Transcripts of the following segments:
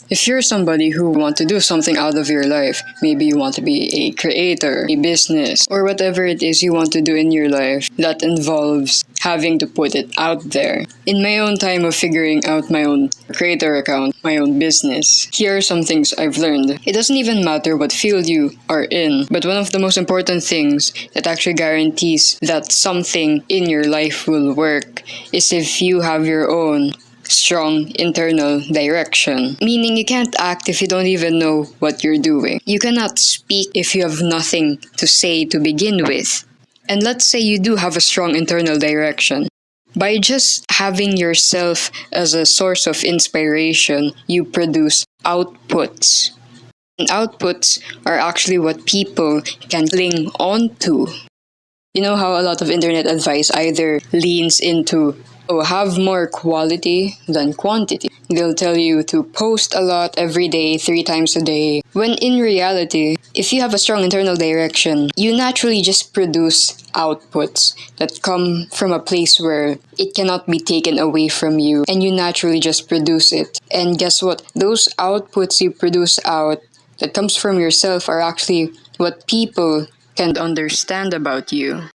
If you're somebody who want to do something out of your life, maybe you want to be a creator, a business, or whatever it is you want to do in your life that involves having to put it out there. In my own time of figuring out my own creator account, my own business, here are some things I've learned. It doesn't even matter what field you are in, but one of the most important things that actually guarantees that something in your life will work is if you have your own strong internal direction. Meaning you can't act if you don't even know what you're doing. You cannot speak if you have nothing to say to begin with. And let's say you do have a strong internal direction. By just having yourself as a source of inspiration, you produce outputs. And outputs are actually what people can cling on to. You know how a lot of internet advice either leans into have more quality than quantity. They'll tell you to post a lot every day, 3 times a day. When in reality, if you have a strong internal direction, you naturally just produce outputs that come from a place where it cannot be taken away from you, and you naturally just produce it. And guess what? Those outputs you produce out that comes from yourself are actually what people can understand about you.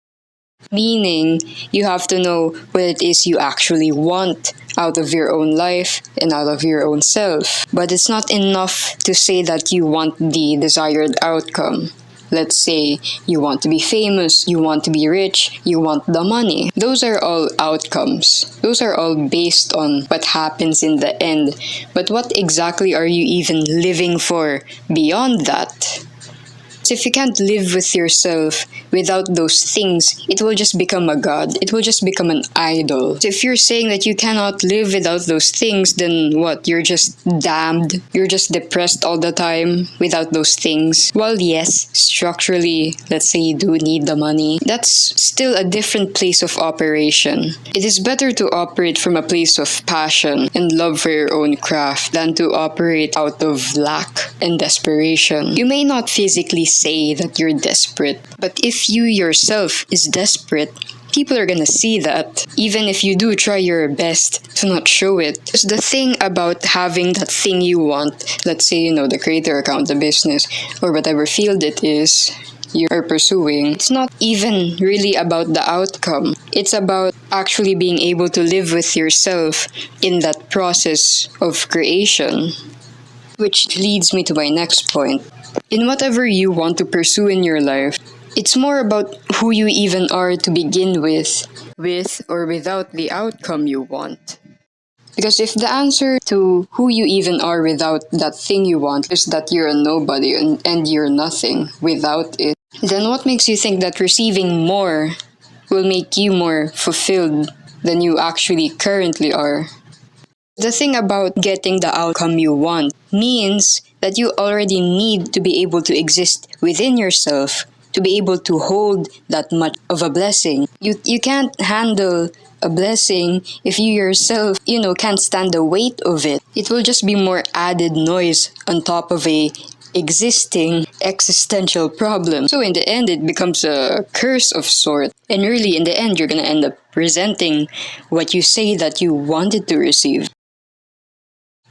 Meaning, you have to know what it is you actually want out of your own life and out of your own self. But it's not enough to say that you want the desired outcome. Let's say you want to be famous, you want to be rich, you want the money. Those are all outcomes. Those are all based on what happens in the end. But what exactly are you even living for beyond that? If you can't live with yourself without those things, it will just become a god. It will just become an idol. So if you're saying that you cannot live without those things, then what? You're just damned. You're just depressed all the time without those things. Well, yes, structurally, let's say you do need the money. That's still a different place of operation. It is better to operate from a place of passion and love for your own craft than to operate out of lack and desperation. You may not physically say that you're desperate, but if you yourself is desperate, people are gonna see that, even if you do try your best to not show it. Because the thing about having that thing you want, let's say, the creator account, the business, or whatever field it is you are pursuing, it's not even really about the outcome. It's about actually being able to live with yourself in that process of creation. Which leads me to my next point. In whatever you want to pursue in your life, it's more about who you even are to begin with or without the outcome you want. Because if the answer to who you even are without that thing you want is that you're a nobody and you're nothing without it, then what makes you think that receiving more will make you more fulfilled than you actually currently are? The thing about getting the outcome you want means that you already need to be able to exist within yourself to be able to hold that much of a blessing. You can't handle a blessing if you yourself, can't stand the weight of it. It will just be more added noise on top of a existing existential problem. So in the end, it becomes a curse of sort. And really, in the end, you're gonna end up resenting what you say that you wanted to receive.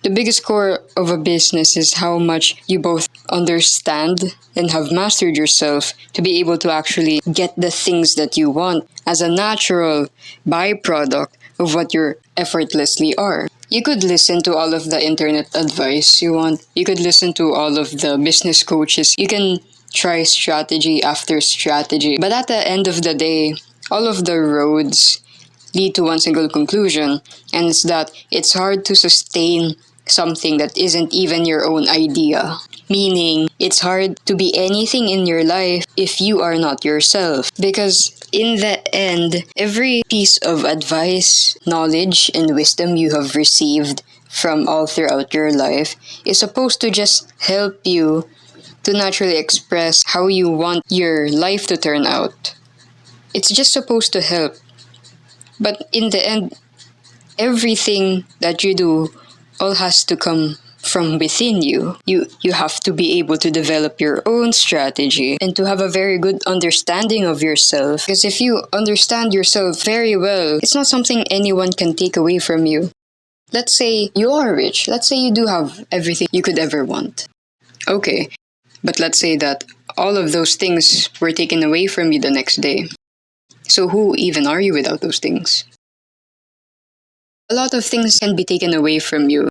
The biggest core of a business is how much you both understand and have mastered yourself to be able to actually get the things that you want as a natural byproduct of what you effortlessly are. You could listen to all of the internet advice you want. You could listen to all of the business coaches. You can try strategy after strategy. But at the end of the day, all of the roads lead to one single conclusion, and it's that it's hard to sustain something that isn't even your own idea. Meaning, it's hard to be anything in your life if you are not yourself. Because in the end, every piece of advice, knowledge, and wisdom you have received from all throughout your life is supposed to just help you to naturally express how you want your life to turn out. It's just supposed to help. But in the end, everything that you do all has to come from within you. You have to be able to develop your own strategy and to have a very good understanding of yourself. Because if you understand yourself very well, it's not something anyone can take away from you. Let's say you are rich. Let's say you do have everything you could ever want. Okay, but let's say that all of those things were taken away from you the next day. So who even are you without those things? A lot of things can be taken away from you.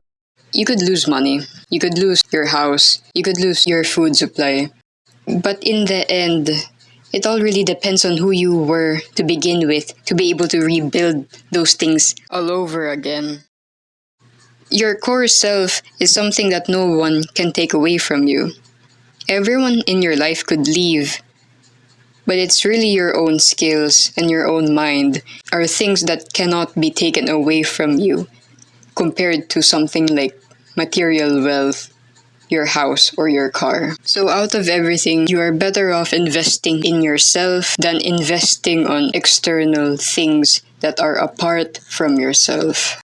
You could lose money, you could lose your house, you could lose your food supply. But in the end, it all really depends on who you were to begin with to be able to rebuild those things all over again. Your core self is something that no one can take away from you. Everyone in your life could leave, but it's really your own skills and your own mind are things that cannot be taken away from you compared to something like material wealth, your house, or your car. So out of everything, you are better off investing in yourself than investing on external things that are apart from yourself.